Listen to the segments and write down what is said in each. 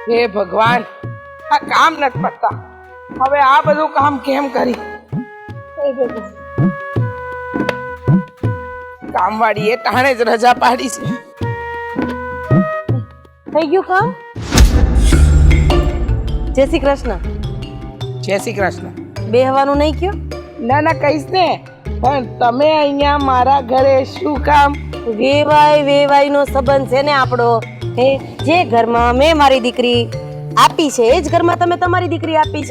હે ભગવાન, આ કામ નથી પતતા. હવે આ બધું કામ કેમ કરી? હે ભગવાન, કામવાળીએ ટાણે જ રજા પાડી છે. થઈ ગયું કામ? જય શ્રી કૃષ્ણ. જય શ્રી કૃષ્ણ. બેહવાનું નહીં કયો? ના ના કહીશ ને, પણ તમે અહીંયા મારા ઘરે શું કામ? વેવાઈનો સંબંધ છે ને આપણો. હે, જે ઘરમાં મેં મારી દીકરી આપી છે એ જ ઘરમાં તમે તમારી દીકરી આપી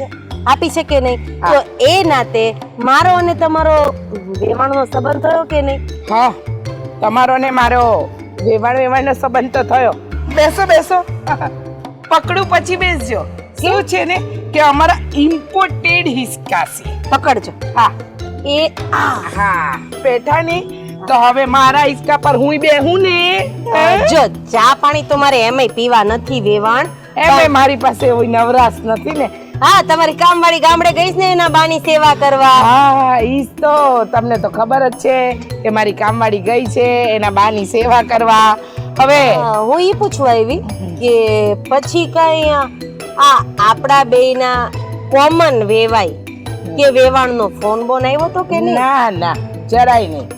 છે કે નહીં? તો એ નાતે મારો અને તમારો વેવાણનો સંબંધ થયો કે નહીં? હા, તમારો ને મારો વેવાણનો સંબંધ તો થયો. બેસો બેસો, પકડું પછી બેસજો. શું છે ને કે અમારા ઇમ્પોર્ટેડ હિસ્સા છે. પકડજો. હા એ હા, બેઠા ને તો હવે મારા હિસ્સા પર હું બેહું ને. જો ચા પાણી તો મારે એમય પીવા નથી વેવાણ. એમે મારી પાસે એવી નવરાશ નથી ને. હા, તમારી કામવાળી ગામડે ગઈશ ને એના બાની સેવા કરવા. હા, ઈજ તો તમને તો ખબર જ છે કે મારી કામવાળી ગઈ છે એના બાની સેવા કરવા. હવે હું ઈ પૂછવા આવી કે પછી કઈ આ આપણા બેયના કોમન વેવાય કે વેવાણનો ફોન બોન આવ્યો તો કે નહીં? ના ના, જરાય નહીં.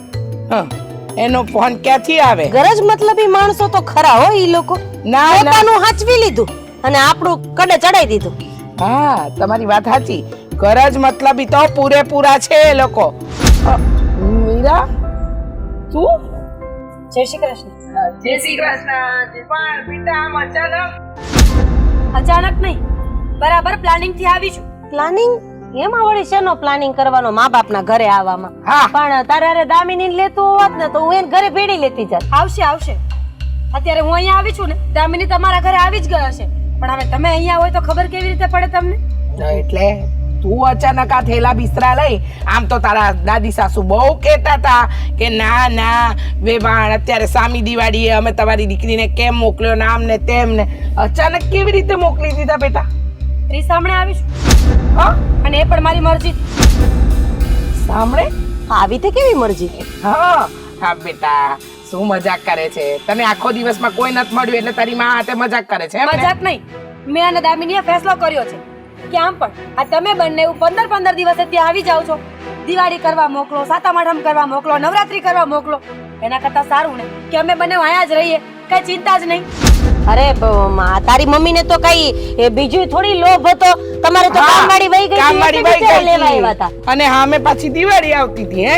એનો ફોન ક્યાંથી આવે? ગરજ મતલબી માણસો તો ખરા હો ઈ લોકો. ના પોતાનું હાચવી લીધું અને આપણું કડે ચડાઈ દીધું. હા, તમારી વાત સાચી. ગરજ મતલબી તો પૂરેપૂરા છે એ લોકો. મીરા, તું? જય શ્રી કૃષ્ણ. જય શ્રી કૃષ્ણ. પણ બેટા આમ અચાનક નહીં, બરાબર પ્લાનિંગ થી આવી છું. પ્લાનિંગ? એમાં વળી શેનો પ્લાનિંગ કરવાનો મા બાપના ઘરે આવવામાં? હા. પણ તારે દામિની લેતું હોત ને તો હું એને ઘરે ભેડી લેતી જાત. આવશે અત્યારે હું અહીંયા આવી છું ને, દામિની તમારા ઘરે આવી જ ગયા છે. પણ હવે તમે અહીંયા હોય તો ખબર કેવી રીતે પડે તમને? એટલે તું અચાનક આ થેલા બિસ્તરા લઈ, આમ તો તારા દાદી સાસુ બહુ કહેતા હતા કે ના ના વેવાણ, અત્યારે સામી દિવાળીએ અમે તમારી દીકરીને કેમ મોકલ્યો ને આમ ને તેમ ને. અચાનક કેવી રીતે મોકલી દીધા બેટા? રીસામણે આવી છું, હા, અને એ પણ મારી મરજી. સાંભળે? આવી તે કેવી મરજી? હા હા બેટા, શું મજાક કરે છે? તને આખો દિવસમાં કોઈ નથી મળ્યું એટલે તારી માં હાથે મજાક કરે છે એમ ને? મજાક નહીં, મેં અને દામિનીએ ફેસલો કર્યો છે કે આમ પણ આ તમે બંને 15 દિવસે ત્યાં આવી જાવ છો. દિવાળી કરવા મોકલો, સાતમ આઠમ કરવા મોકલો, નવરાત્રી કરવા મોકલો. એના કરતા સારું ને કે અમે બંને અહીંયા જ રહીએ, કઈ ચિંતા જ નહીં. અરે તારી મમ્મીને તો કઈ બીજું થોડી લોભ હતો. તમારે તો કામવાળી વહી ગઈ કામવાળી હતી, વહી એટલે ગઈ લેવા આવ્યા હતા. અને હામે પાછી દિવાળી આવતી હતી હે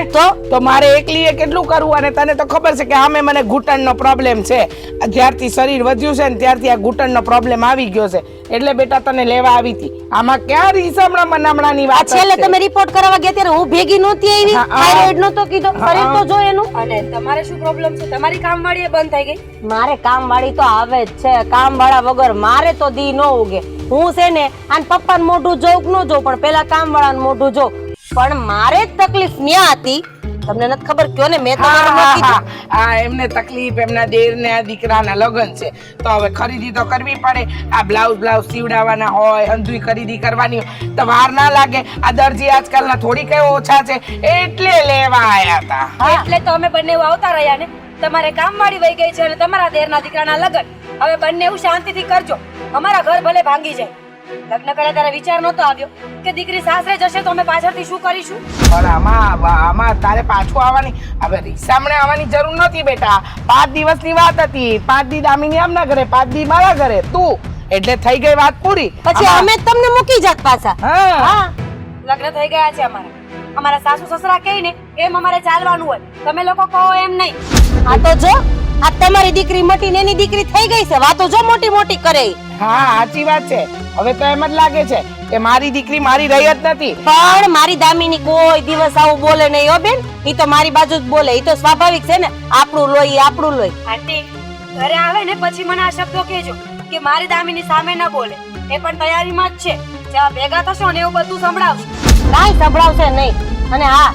તો મારે એકલીએ કેટલું કરવું? અને તને તો ખબર છે કે હામે મને ઘૂંટણનો પ્રોબ્લેમ છે. જ્યારથી શરીર વધ્યું છે ને ત્યારથી આ ઘૂંટણનો પ્રોબ્લેમ આવી ગયો છે. એટલે બેટા તને લેવા આવી હતી. આમાં ક્યાં રીસામણા મનામણાની વાત છે? છેલ્લે તમે રિપોર્ટ કરાવવા ગયા ત્યારે હું ભેગી નહોતી આવી. થાઇરોઇડ નહોતો કીધો, શરીર તો જો એનું. અને તમારે શું પ્રોબ્લેમ છે? તમારી કામવાળી એ બંધ થઈ ગઈ? મારે કામવાળી તો આવે જ છે. કામવાળા વગર મારે તો દી ન ઉગે. હું છે ને આન પપ્પાનું મોઢું જોઉં કે ન જોઉં, પણ પેલા કામવાળાનું મોઢું જોઉં. પણ મારે જ તકલીફ ન્યા હતી. તમને નથી ખબર કયો ને, મેં તમારે ન કીધું. આ એમને તકલીફ, એમના દેર ને આ દીકરાના લગ્ન છે તો હવે ખરીદી તો કરવી પડે. આ બ્લાઉઝ સીવડાવવાના હોય, અંધુઈ ખરીદી કરવાની હોય તો વાર ના લાગે. આ દરજી આજકાલના થોડી કઈ ઓછા છે એટલે લેવા આયા હતા. એટલે તો અમે બંને આવતા રહ્યા ને. તમારે કામવાળી વહી ગઈ છે અને તમારા દેરના દીકરાના લગ્ન. હવે બંને એવું શાંતિથી કરજો. અમારા ઘર ભલે ભાંગી જાય. લગ્ન કરે ત્યારે વિચાર નહોતો આવ્યો કે દીકરી સાસરે જશે તો અમે પાછળથી શું કરીશું. પણ આમાં તારે પાછું આવવાની, હવે રીસામણે આવવાની જરૂર નથી બેટા. 5 દિવસની વાત હતી. 5 દી દામિની આમના ઘરે, 5 દી મારા ઘરે, તું એટલે થઈ ગઈ વાત પૂરી. પછી અમે જ તમને મૂકી જાત પાછા. હા, લગ્ન થઈ ગયા છે અમારા. અમારા સાસુ સસરા કહે ને એમ અમારે ચાલવાનું હોય. તમે લોકો કહો એમ નહીં. આ તો જો આ તમારી દીકરી મટી ને એની દીકરી થઈ ગઈ છે. વાતો જો મોટી મોટી કરે. હા સાચી વાત છે. હવે તો એમ જ લાગે છે કે મારી દીકરી મારી રહી જ નથી. પણ મારી દામિની કોઈ દિવસ આવું બોલે નહીં હો બેન. ઈ તો મારી બાજુ જ બોલે. ઈ તો સ્વાભાવિક છે ને, આપણું લોહી આપણું લોહી. આંટી ઘરે આવે ને પછી મને આ શબ્દો કહેજો કે મારી દામિની સામે ન બોલે. એ પણ તૈયારીમાં જ છે. જ્યાં ભેગા થશો ને એવું બધું સંભળાવશે. કાંઈ સંભળાવશે નહીં. અને હા,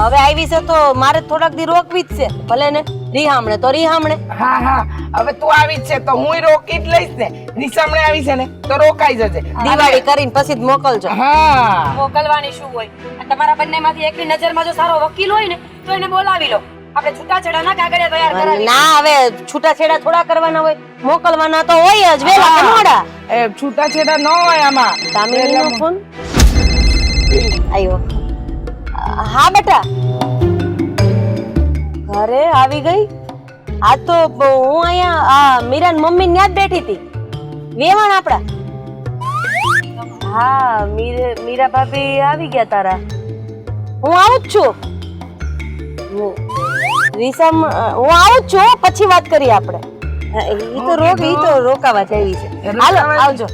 હવે આવી છે તો મારે થોડાક દી રોકવી જ છે. ભલે ને રીહામણે તો રીહામણે. હા, હવે તું આવી જ છે તો હું રોકી જ લઈશ ને. રીસામણે આવી છે ને તો રોકાઈ જજે. દિવાળી કરીને પછી જ મોકલજો. હા, મોકલવાની શું હોય? તમારા બંનેમાંથી એકની નજરમાં જો સારો વકીલ હોય ને તો એને બોલાવી લો. આપણે છૂટાછેડાના કાગળિયા તૈયાર કરાવી. ના હવે છૂટાછેડા થોડા કરવાના હોય, મોકલવાના તો હોય જ વેલા કે મોડા. એ છૂટાછેડા ન હોય આમાં. દામિનીનો ફોન આવ્યો. હા બેટા, ઘરે આવી ગઈ. આ તો હું અહીંયા આ મીરાની મમ્મી ન્યા જ બેઠી હતી, વેવાણ આપડા. હા મીરા ભાભી આવી ગયા તારા. હું આવું જ છું. રીસમ હું આવું જ છું, પછી વાત કરીએ આપણે. ઈ તો રોકાવા જેવી છે. હાલો આવજો.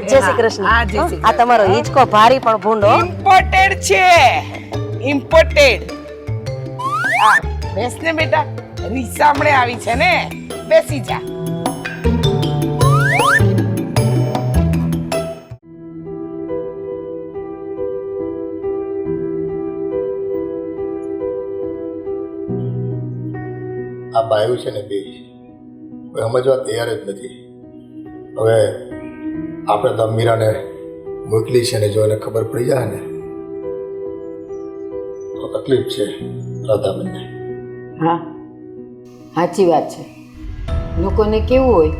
જય શ્રી કૃષ્ણ. હા, જય શ્રી આ તમારો હિંચકો ભારી પણ ભૂંડો. ઇમ્પોર્ટેડ છે, ઇમ્પોર્ટેડ. હા બેસ ને બેટા, રીસામણે આવી છે ને, બેસી જા. આ બાયું છે ને બે હવે સમજવા તૈયાર જ નથી. હવે આપણે તો મીરાને મોકલી છે ને, જો એને ખબર પડી જાય ને તો તકલીફ છે રાધાબેનને. હા સાચી વાત છે. લોકોને કેવું હોય,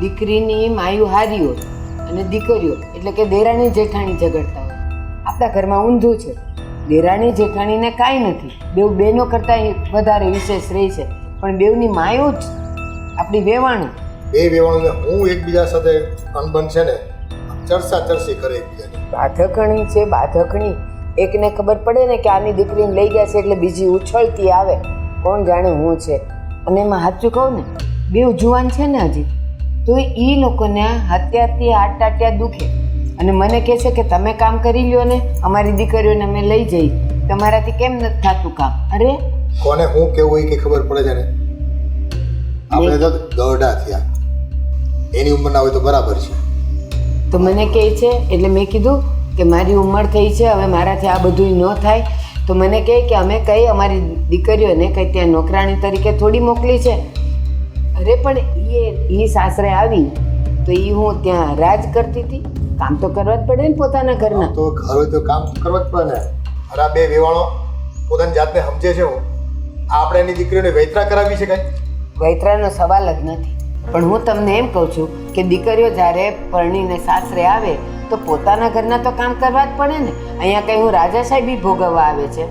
દીકરીની માયું હારી હોય અને દીકરીઓ એટલે કે દેરાણી જેઠાણી ઝઘડતા હોય. આપણા ઘરમાં ઊંધું છે, દેરાણી જેઠાણીને કાંઈ નથી, બેઉ બહેનો કરતાં વધારે વિશેષ રહી છે, પણ બેઉની માયું જ આપણી વેવાણું. બે વેવાણુને હું એકબીજા સાથે અનબન છે ને ચર્ચી કરે એકબીજાની. બાધકણી છે બાધકણી. એકને ખબર પડે ને કે આની દીકરીને લઈ ગયા છે એટલે બીજી ઉછળતી આવે, કોણ જાણે હું છે. અને એમાં સાચું કહું ને, બેઉ જુવાન છે ને હજી, તો એ લોકોને અત્યારથી હાથ ટાટ્યા દુખે અને મને કહે છે કે તમે કામ કરી લ્યો ને, અમારી દીકરીઓને અમે લઈ જઈ, તમારાથી કેમ નથી થતું કામ. અરે કોને હું કેવું હોય કે ખબર પડે છે ને, આપણે તો દોઢા થયા, એની ઉંમરના હોય તો બરાબર છે. તો મને કહે છે, એટલે મેં કીધું કે મારી ઉંમર થઈ છે, હવે મારાથી આ બધું ન થાય. તો મને કહે કે અમે કઈ અમારી દીકરીઓને કઈ ત્યાં નોકરાણી તરીકે થોડી મોકલી છે. અરે પણ એ સાસરે આવી તો એ હું ત્યાં રાજ કરતી હતી, કામ તો કરવા જ પડે ને પોતાના ઘરના. તો ઘર હોય તો કામ કરવા જ પડે ને. અરે આ બે વેવાણો પોતાની જાતને સમજે છે. હું આપણે એની દીકરીઓને વૈતરા કરાવી છે કઈ? વૈતરાનો સવાલ જ નથી. પણ હું તમને એમ કહું છું કે દીકરીઓ જ્યારે પરણીને સાસરે આવે તો પોતાના ઘરના તો કામ કરવા જ પડે ને. અહીંયા કંઈ હું રાજાશાહી બી ભોગવવા આવે છે,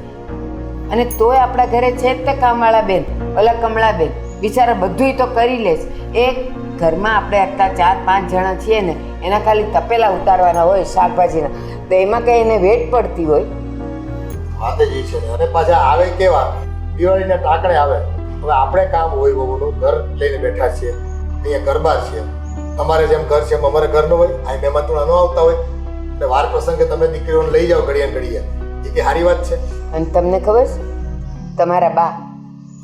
અને તોય આપણા ઘરે છે જ તે કામવાળા બેન, ઓલા કમળા બેન બિચારા બધુંય તો કરી લે છે. એક ઘરમાં આપણે આટલા 4-5 જણા છીએ ને, એના ખાલી તપેલા ઉતારવાના હોય શાકભાજીના, તો એમાં કંઈ એને વેટ પડતી હોય? વાત જ છે ને. અને પાછા આવે કેવા, દિવાળીના ટાંકણે આવે. હવે આપણે કામ હોય બહુનું, ઘર લઈને બેઠા છીએ, અહીંયા ગરબા છે. તમારે જેમ ઘર છે એમ અમારે ઘર ન હોય, અહીં મહેમાન થોડા ન આવતા હોય, એટલે વાર પ્રસંગે તમે દીકરીઓને લઈ જાઓ ઘડીએ ઘડીએ, એ કે સારી વાત છે. અને તમને ખબર છે, તમારા બા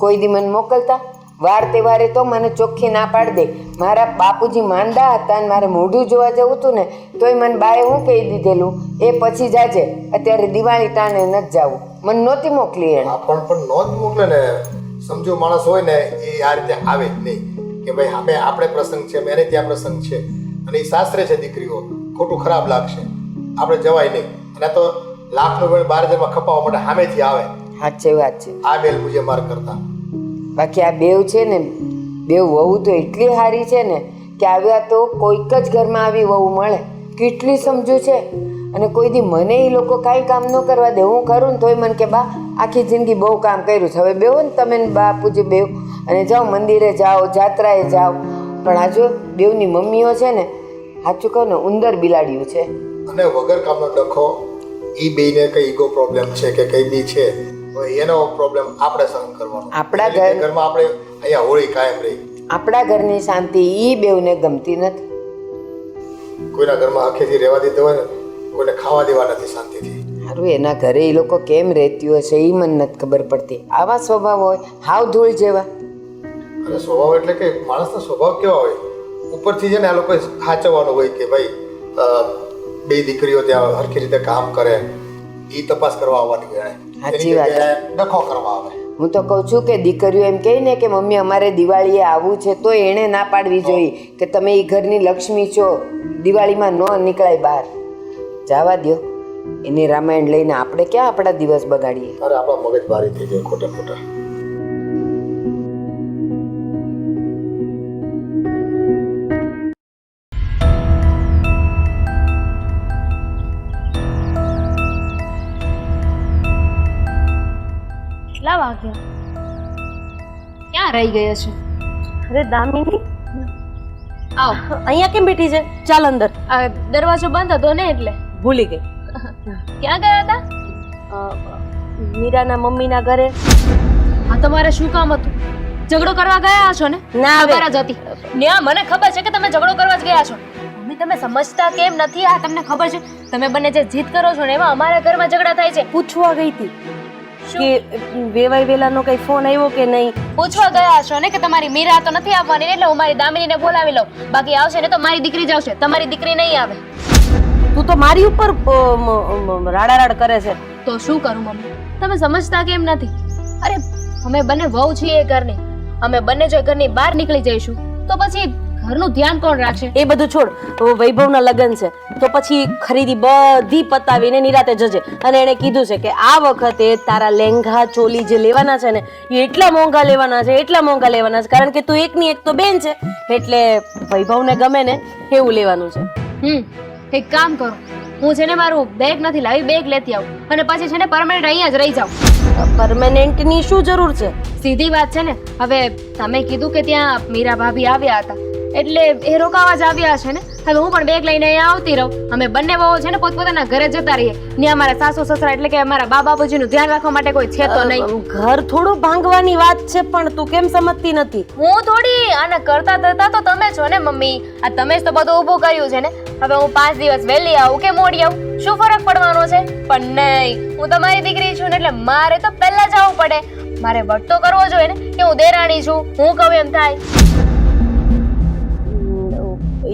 કોઈ દી મને મોકલતા, વાર તહેવારે તો મને ચોખ્ખી ના પાડી દે. મારા બાપુજી માંદા હતા અને મારે મોઢું જોવા જવું હતું ને, તોય મને બાએ હું કહી દીધેલું, એ પછી જાજે, અત્યારે દિવાળી ટાણે નથી જવું. મને નહોતી મોકલી એને. પણ નો જ મોકલે ને. સમજો માણસ હોય ને એ આ રીતે આવે જ નહીં કે ભાઈ અમે આપણે પ્રસંગ છે, એને ત્યાં પ્રસંગ છે અને એ સાસરે છે દીકરીઓ, ખોટું ખરાબ લાગશે, આપણે જવાય નહીં. અને તો લાખનો વેળ 12,000માં ખપાવવા માટે સામેથી આવે. સાચી વાત છે. આ બેલ પૂજે માર કરતા. બાકી આ બેવ છે ને, બેવ વહુ તો એટલી સારી છે ને કે આવ્યા તો કોઈક જ ઘરમાં આવી વહુ મળે. કેટલી સમજુ છે. અને કોઈ દી મને એ લોકો કાંઈ કામ ન કરવા દે. હું કરું ને તોય મને કે બા આખી જિંદગી બહુ કામ કર્યું છે, હવે બેહો ને તમે ને બા પૂજે બેવ અને જાઓ મંદિરે જાઓ, જાત્રાએ જાઓ. પણ આ જો બેવની મમ્મીઓ છે ને, સાચું કહું ને ઉંદર બિલાડ્યું છે. અને વગર કામનો ડખો, એ બેને કઈ ઈગો પ્રોબ્લેમ છે કે કઈ બી છે, એનો પ્રોબ્લેમ આપણે સહન કરવાનો. આપણા ઘરમાં આપણે અહીંયા હોળી કાયમ રહી. આપણા ઘરની શાંતિ ઈ બેવને ગમતી નથી. કોઈના ઘરમાં આખેથી રહેવા દીધો હોય ને, કોઈને ખાવા દેવા નથી શાંતિથી. સારું, એના ઘરે એ લોકો કેમ રહેતી હશે એ મને નથી ખબર પડતી. આવા સ્વભાવ હોય, હાવ ધૂળ જેવા. અને સ્વભાવ એટલે કે માણસનો સ્વભાવ કેવા હોય, ઉપરથી છે ને આ લોકો સાચવવાનું હોય કે ભાઈ બે દીકરીઓ ત્યાં હરખી રીતે કામ કરે, એ તપાસ કરવા આવવાની હોય. સાચી વાત. ડખો કરવા આવે. હું તો કહું છું કે દીકરીઓ એમ કહે ને કે મમ્મી અમારે દિવાળીએ આવવું છે, તો એણે ના પાડવી જોઈએ કે તમે એ ઘરની લક્ષ્મી છો, દિવાળીમાં ન નીકળાય બહાર. જવા દો, એની રામાયણ લઈને આપણે ક્યાં આપણા દિવસ બગાડીએ. અરે આપણા મગજ ભારી થઈ જાય ખોટા ખોટા. કેટલા વાગ્યા? ક્યાં રહી ગઈ હશે? અરે દામિની આવ. અહીંયા કેમ બેઠી છે? ચાલ અંદર. આ દરવાજો બંધ હતો ને એટલે. ભૂલી ગઈ. ક્યાં ગયા હતા? મીરાના મમ્મીના ઘરે. હા, તમારે શું કામ હતું? ઝઘડો કરવા ગયા છો ને? ના હવે. ખબર જ હતી. ન્યા મને ખબર છે કે તમે ઝઘડો કરવા જ ગયા છો. મમ્મી તમે સમજતા કેમ નથી? આ તમને ખબર છે તમે બંને જે જીત કરો છો ને એમાં અમારા ઘરમાં ઝઘડા થાય છે. પૂછવા ગઈ હતી કે વેવાઈ વેલાનો કઈ ફોન આવ્યો કે નહીં. પૂછવા ગયા છો ને કે તમારી મીરા તો નથી આવવાની એટલે હું મારી દામિનીને બોલાવી લઉં. બાકી આવશે ને તો મારી દીકરી જ આવશે, તમારી દીકરી નહીં આવે. તું તો મારી ઉપર રાડારાડ કરે છે. તો શું કરું મમ્મી? તમે સમજતા કેમ નથી? અરે અમે બંને વહુ છીએ એ ઘરની. અમે બંને જો ઘરની બહાર નીકળી જઈશું તો પછી ઘરનું ધ્યાન કોણ રાખશે? એ બધું છોડ. વૈભવના લગ્ન છે તો પછી ખરીદી બધી પતાવીને નિરાતે જજે. અને એણે કીધું છે કે આ વખતે તારા લેંઘા ચોલી જે લેવાના છે ને એ એટલા મોંઘા લેવાના છે, એટલા મોંઘા લેવાના છે, કારણ કે તું એકની એક તો બેન છે એટલે વૈભવને ગમે ને એવું લેવાનું છે. એક કામ કરો, હું છે ને મારું બેગ નથી લાવી, બેગ લેતી આવું અને પછી છે ને પરમેનન્ટ અહીંયા જ રહી જાઉં. પરમેનન્ટ ની શું જરૂર છે? સીધી વાત છે ને. હવે તમે કીધું કે ત્યાં મીરા ભાભી આવ્યા હતા એટલે એ રોકાવા જ આવ્યા છે ને. હવે હું પણ બેગ લઈને અહીંયા આવતી રહું. અમે બંને વહુ છે ને પોતપોતાના ઘરે જતા રહીએ. ને અમારા સાસુ સસરા એટલે કે અમારા બા બાપુજીનું ધ્યાન રાખવા માટે કોઈ છે તો નહીં. ઘર થોડું ભાંગવાની વાત છે પણ તું કેમ સમજતી નથી? હું થોડી આને કરતા ધરતા તો તમે છો ને મમ્મી. આ તમે જ તો બધું ઊભું કર્યું છે ને. હવે હું 5 દિવસ વહેલી આવું કે મોડી આવું શું ફરક પડવાનો છે? પણ નહીં, હું તમારી દીકરી છું ને એટલે મારે તો પહેલા જવું પડે. મારે વટ તો કરવો જોઈએ ને કે હું દેરાણી છું, હું કહું એમ થાય.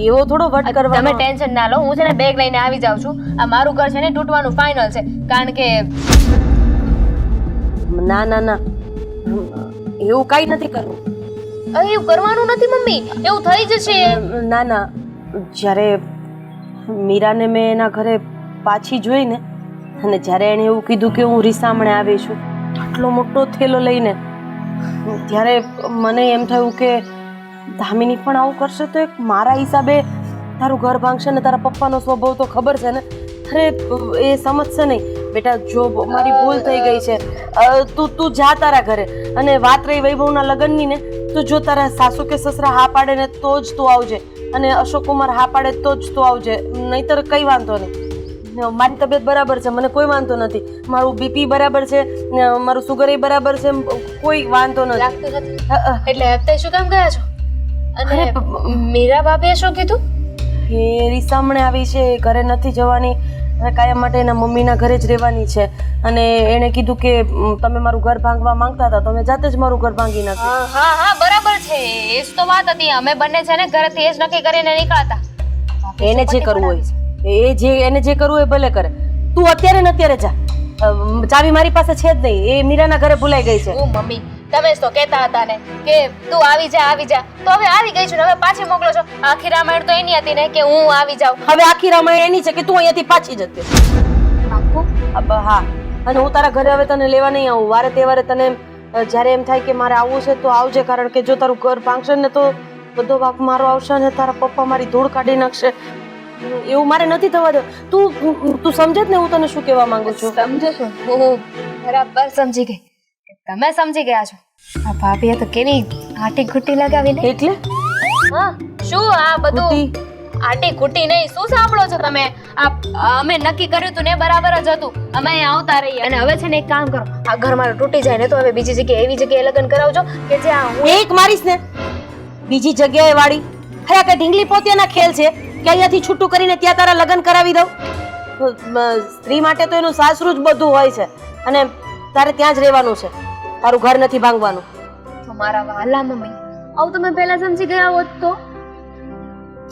એવો થોડો વટ કરવાનો. તમે ટેન્શન ના લો, હું છે ને બેગ લઈને આવી જાઉં છું. આ મારું ઘર છે ને તૂટવાનું ફાઇનલ છે કારણ કે ના ના ના એવું કઈ નથી કરવું. એવું કરવાનું નથી મમ્મી, એવું થઈ જશે. ના ના, જ્યારે મીરાને મેં એના ઘરે પાછી જોઈ ને અને જ્યારે એણે એવું કીધું કે હું રીસામણે આવી છું આટલો મોટો થેલો લઈને, ત્યારે મને એમ થયું કે ધામિની પણ આવું કરશે તો એક મારા હિસાબે તારું ઘર ભાંગશે ને તારા પપ્પાનો સ્વભાવ તો ખબર છે ને. અરે એ સમજશે નહીં બેટા, જો મારી ભૂલ થઈ ગઈ છે. તું જા તારા ઘરે. અને વાત રહી વૈભવના લગ્નની ને, તો જો તારા સાસુ કે સસરા હા પાડે ને તો જ તું આવજે અને અશોક કુમાર હા પાડે તો જ તું આવજે, નહીતર કઈ વાંધો નહીં. મારી તબિયત બરાબર છે, મને કોઈ વાંધો નથી. મારું બીપી બરાબર છે, મારું સુગર એ બરાબર છે, કોઈ વાંધો નથી. લાગતું નથી એટલે હપ્તે શું કામ ગયા છો? અને મીરા બાપે શું કીધું? એ રીસામણે આવી છે, ઘરે નથી જવાની અને કાયમ માટે એના મમ્મીના ઘરે જ રહેવાની છે. અને એણે કીધું કે તમે મારું ઘર ભાંગવા માંગતા હતા તો મેં જાતે જ મારું ઘર ભાંગી નાખ્યું. હા હા બરાબર છે, એ જ તો વાત હતી. અમે બંને છે ને ઘરેથી એ જ નક્કી કરીને નીકળાતા. એને જે કરવું હોય એને જે કરવું હોય ભલે કરે. તું અત્યારે ને અત્યારે જા. ચાવી મારી પાસે છે જ નહીં, એ મીરાના ઘરે ભૂલાઈ ગઈ છે. ઓ મમ્મી, તમે જ તો કહેતા હતા ને કે તું આવી જા આવી જા, તો હવે આવી ગઈ છું ને હવે પાછી મોકલો છો. આખી રામાયણ તો એની હતી ને કે હું આવી જાઉં. હવે આખી રામાયણ એની છે કે તું અહીંયાથી પાછી જતી. હા, અને હું તારા ઘરે હવે તને લેવા નહીં આવું. વારે તહેવારે તને જ્યારે એમ થાય કે મારે આવવું છે તો આવજે, કારણ કે જો તારું ઘર ભાંગશે ને તો બધો વાંક મારો આવશે ને તારા પપ્પા મારી ધૂળ કાઢી નાખશે. એવું મારે નથી થવા દે. તું સમજે ને હું તને શું કહેવા માંગુ છું? સમજો છો? હું બરાબર સમજી ગઈ. તમે સમજી ગયા છો. આ ભાભીએ તો કેવી આટી ઘૂટી લગાવીને. એટલે હા શું આ બધું આટી ઘૂટી નહીં, શું સાંભળો છો તમે? અમે નક્કી કર્યું હતું ને બરાબર જ હતું. અમે અહીંયા આવતા રહીએ અને હવે છે ને એક કામ કરો, આ ઘર મારું તૂટી જાય ને તો હવે બીજી જગ્યાએ એવી જગ્યાએ લગ્ન કરાવજો કે જ્યાં હું એક મારીશ ને બીજી જગ્યાએ વાળી. ખરા કે ઢીંગલી પોતિયાના ખેલ છે કે અહીંયાથી છૂટું કરીને ત્યાં તારા લગ્ન કરાવી દઉં? સ્ત્રી માટે તો એનું સાસરું જ બધું હોય છે અને તારે ત્યાં જ રહેવાનું છે, તારું ઘર નથી ભાંગવાનું. તમારા વાલા મમ્મી, આવું તમે પહેલા સમજી ગયા હોત તો.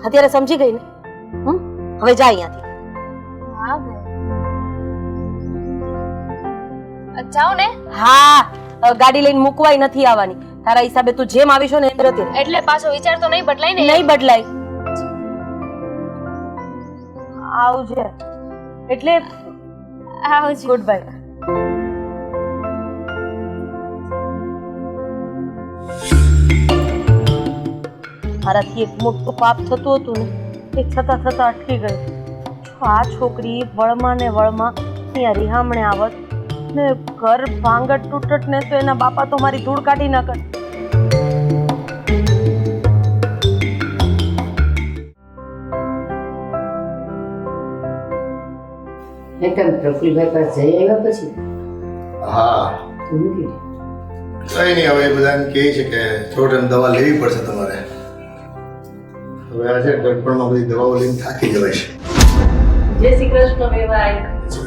અત્યારે સમજી ગઈ ને? હવે જા અહીંયાથી. જાઓ ને. હા, ગાડી લઈને મૂકવાય નથી આવવાની. તારા હિસાબે તું જેમ આવી છો ને એમ રહેતી. એટલે પાછો વિચાર તો નહીં બદલાય ને? નહીં બદલાય. આવજે એટલે આવજો. Good bye. મારાથી એક મોટું પાપ થતું હતું ને એ છતાં અટકી ગયું. આ છોકરી વળમાં ને વળમાં અહીંયા રિહામણે આવત ને ઘર ભાંગટ તૂટટ ને તો એના બાપા તો મારી ધૂળ કાઢી નાખે. તમે પ્રફુલભાઈ પાસે જઈ આવ્યા પછી હા શું કીધું? કઈ નહીં, હવે એ બધા એમ કહે છે કે થોડી દવા લેવી પડશે તમારે. હવે આજે ગડપણમાં બધી દવાઓ લઈને થાકી જવાય છે. જય શ્રી કૃષ્ણ વેવાય.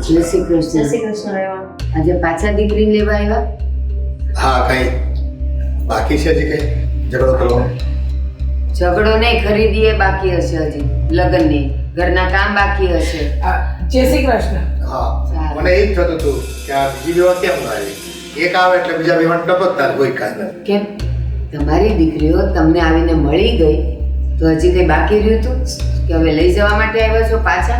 જય શ્રી કૃષ્ણ. જય શ્રી કૃષ્ણ વેવાય. આજે પાછા દીકરીને લેવા આવ્યા? હા, કઈ બાકી છે હજી કઈ ઝઘડો કરવાનો? ઝઘડો નહીં, ખરીદી એ બાકી હશે હજી, લગ્નની ઘરના કામ બાકી હશે. જય શ્રી કૃષ્ણ. હા, મને એ જ થતું હતું કે આ બીજી બેવા કેમ ના આવી? એક આવે એટલે બીજા બેવાને ટપકતા જ કોઈ કાંઈ નથી. કેમ તમારી દીકરીઓ તમને આવીને મળી ગઈ તો હજી કઈ બાકી રહ્યું હતું કે હવે લઈ જવા માટે આવ્યા છો પાછા?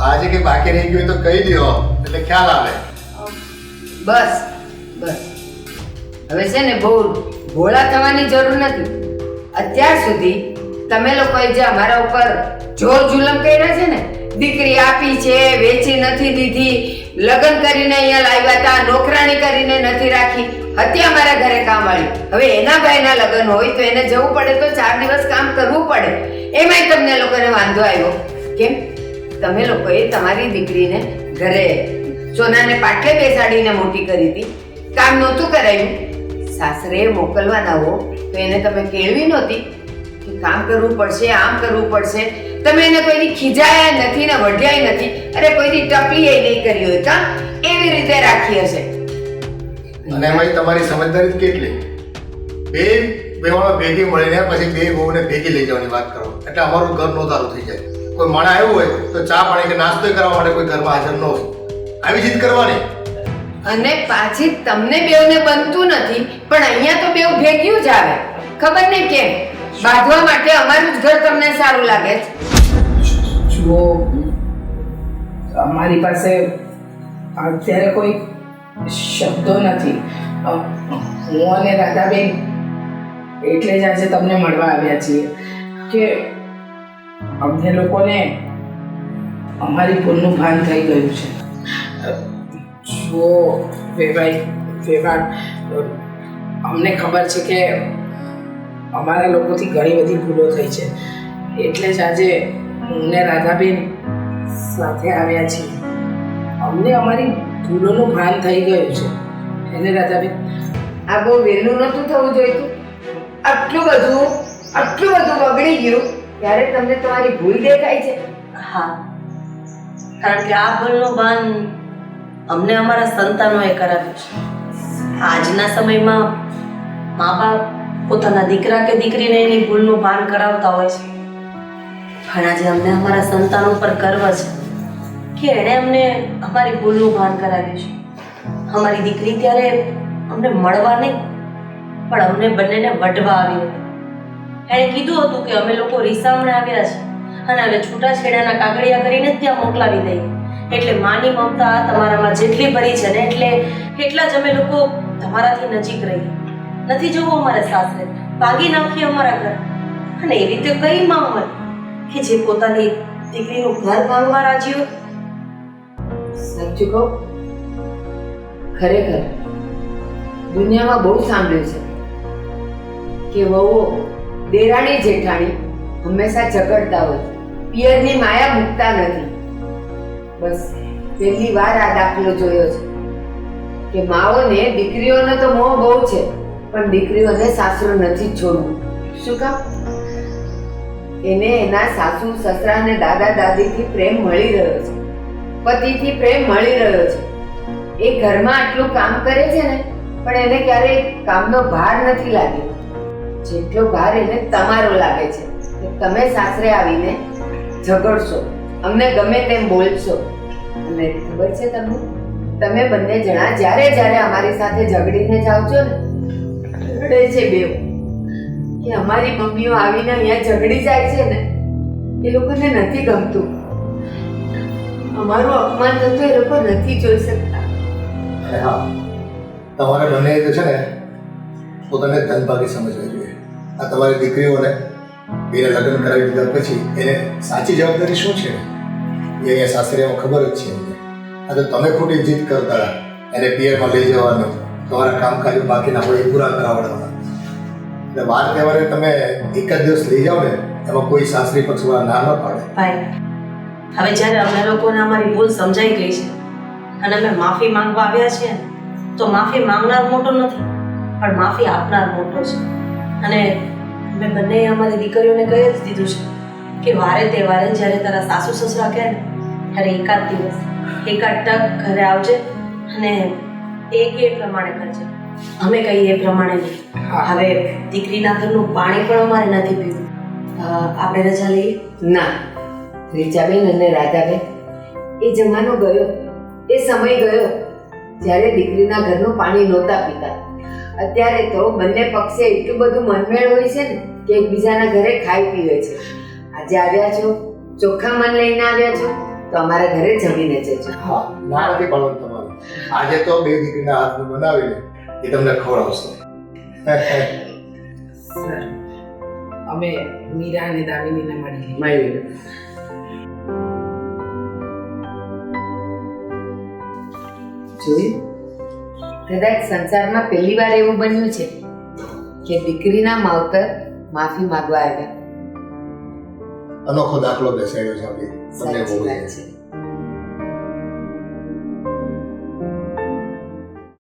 આજે કઈ બાકી રહી ગયું તો કહી દો એટલે ખ્યાલ આવે. બસ બસ, હવે છે ને બહુ ભોળા થવાની જરૂર નથી. અત્યાર સુધી તમે લોકોએ જે અમારા ઉપર જોર જુલમ કર્યા છે ને, દીકરી આપી છે, વેચી નથી દીધી, લગ્ન કરીને અહીંયા લાવ્યા હતા, નોકરાણી કરીને નથી રાખી, હતી અમારા ઘરે કામવાળી. હવે એના ભાઈના લગ્ન હોય તો એને જવું પડે તો 4 દિવસ કામ કરવું પડે. એમાંય તમને લોકોને વાંધો આવ્યો. કેમ? તમે લોકોએ તમારી દીકરીને ઘરે સોનાને પાટલે બેસાડીને મોટી કરી હતી, કામ નહોતું કરાયું. સાસરે મોકલવાના હો તો એને તમે કેળવી નહોતી કે કામ કરવું પડશે, આમ કરવું પડશે. તમે એને કોઈની ખીજાયા નથી ને વઢ્યાય નથી. અરે કોઈની ટપલી એ નહીં કરી હોય કા? એવી રીતે રાખી હશે. અને એમાં તમારી સમજદારી કેટલી? બે બેવાનો ભેગી મળીને પછી બે બહુને ભેગી લઈ જવાની વાત કરો એટલે અમારું ઘર નોંધારું થઈ જાય. કોઈ માણસ આવ્યું હોય તો ચા પાણી કે નાસ્તો કરવા માટે કોઈ ઘરમાં હાજર ન હોય, આવી જીત કરવાની. અને પાછી તમને બેવને બનતું નથી પણ અહીંયા તો બેવ ભેગ્યું જ આવે. ખબર નહીં કેમ બાંધવા માટે અમારું જ ઘર તમને સારું લાગે છે. જુઓ, અમારી પાસે અત્યારે કોઈ શબ્દો નથી. હું અને રાધાબેન એટલે જ આજે તમને મળવા આવ્યા છીએ કે અમને લોકોને અમારી ભૂલનું ભાન થઈ ગયું છે. જુઓ વેવાણ, અમને ખબર છે કે અમારા લોકોથી ઘણી બધી ભૂલો થઈ છે, એટલે જ આજે હું ને રાધાબેન સાથે આવ્યા છીએ. અમને અમારી ભૂલોનું ભાન થઈ ગયું છે. એને રાધાબેન, આ બહુ વહેલું નહોતું થવું જોઈતું. આટલું બધું બગડી ગયું ત્યારે તમને તમારી ભૂલ દેખાય છે. હા, કારણ કે આ ભૂલનું ભાન અમને અમારા સંતાનોએ કરાવ્યું છે. આજના સમયમાં મા બાપ પોતાના દીકરા કે દીકરીને એની ભૂલનું ભાન કરાવતા હોય છે, પણ આજે અમને અમારા સંતાનો પર ગર્વ છે કે એણે અમને અમારી ભૂલનું ભાન કરાવ્યું છે. અમારી દીકરી ત્યારે અમને મળવા નહીં પણ અમને બંનેને વઢવા આવી હતી. એણે કીધું હતું કે અમે લોકો રીસામણે આવ્યા છે અને હવે છૂટાછેડાના કાગળિયા કરીને ત્યાં મોકલાવી દઈએ. એટલે માની મમતા તમારામાં જેટલી ભરી છે ને એટલા જ અમે લોકો તમારાથી નજીક રહીએ. નથી જવું અમારે સાસરે, ભાગી નાખીએ અમારા ઘર. અને એ રીતે કઈ માં હોય કે જે પોતાની દીકરીનું ઘર ભાંગવા રાજી હોય? સાચું કહું, ખરેખર દુનિયામાં બહુ સાંભળ્યું છે કે વહુઓ દેરાણી જેઠાણી હંમેશા ઝઘડતા હોય, પિયરની માયા મૂકતા નથી. બસ પહેલી વાર આ દાખલો જોયો છે કે માઓને દીકરીઓનો તો મોહ બહુ છે પણ દીકરીઓને સાસરો નથી છોડવું. શું કામ? એને એના સાસુ સસરા અને દાદા દાદીથી પ્રેમ મળી રહ્યો છે, પતિથી પ્રેમ મળી રહ્યો છે. એ ઘરમાં આટલું કામ કરે છે ને પણ એને ક્યારેય કામનો ભાર નથી લાગ્યો જેટલો ભાર એને તમારો લાગે છે કે તમે સાસરે આવીને ઝઘડશો, અમને ગમે તેમ બોલશો. અને ખબર છે તમને, તમે બંને જણા જ્યારે અમારી સાથે ઝઘડીને જાઓ છો ને રડે છે બેવ કે અમારી મમ્મીઓ આવીને અહીંયા ઝઘડી જાય છે ને એ લોકોને નથી ગમતું, અમારું અપમાન થતું એ લોકો નથી જોઈ શકતા. અને હા, તમારે બંને જે છે ને પોતાને ધનભાગી સમજવા જોઈએ. આ તમારી દીકરીઓને બેને લગ્ન કરાવી દીધા પછી એને સાચી જવાબદારી શું છે એ અહીંયા સાસરીમાં ખબર જ છે અમને. આ તો તમે ખોટી જીત કરતા એને પિયરમાં લઈ જવાનું, તમારા કામકાજો બાકીના હોય એ પૂરા કરાવડાવવાના. એટલે વાર તહેવારે તમે એક જ દિવસ લઈ જાઓ ને, એમાં કોઈ સાસરી પક્ષવાળા ના ન પાડે. ભાઈ હવે જ્યારે અમને લોકોને અમારી ભૂલ સમજાઈ ગઈ છે અને અમે માફી માંગવા આવ્યા છીએ ને, તો માફી માંગનાર મોટો નથી પણ માફી આપનાર મોટો છે. અને અમે બંને અમારી દીકરીઓને કહી જ દીધું છે કે વારે તહેવારે જ્યારે તારા સાસુ સસરા કહે ને ત્યારે એકાદ દિવસ એકાદ ટક ઘરે આવજે અને એ કે એ પ્રમાણે કરજે. અમે કહીએ એ પ્રમાણે નહીં. હવે દીકરીના ઘરનું પાણી પણ અમારે નથી પીવું. આપણે રજા લઈએ? ના રીચાબેન અને રાધાબેન, એ જમાનો ગયો, એ સમય ગયો જ્યારે દીકરીના ઘરનું પાણી નહોતા પીતા. અત્યારે તો બંને પક્ષે એટલું બધું મનમેળ હોય છે ને કે એકબીજાના ઘરે ખાઈ પીવે છે. આજે આવ્યા છો, ચોખ્ખા મન લઈને આવ્યા છો, તો અમારા ઘરે જમીને જજો. હા, ના નથી પાડવાનું તમારું. આજે તો બે દીકરીના હાથનું બનાવીને એ તમને ખવડાવશે. સર અમે મીરા અને દામિનીને મળી મળ્યું. જોયું, કદાચ સંસારમાં પહેલી વાર એવું બન્યું છે કે દીકરીના માવતર માફી માંગવા આવ્યા. અનોખો દાખલો બેસાડ્યો છે આપણે બંને સાચી વહુએ. વાત છે.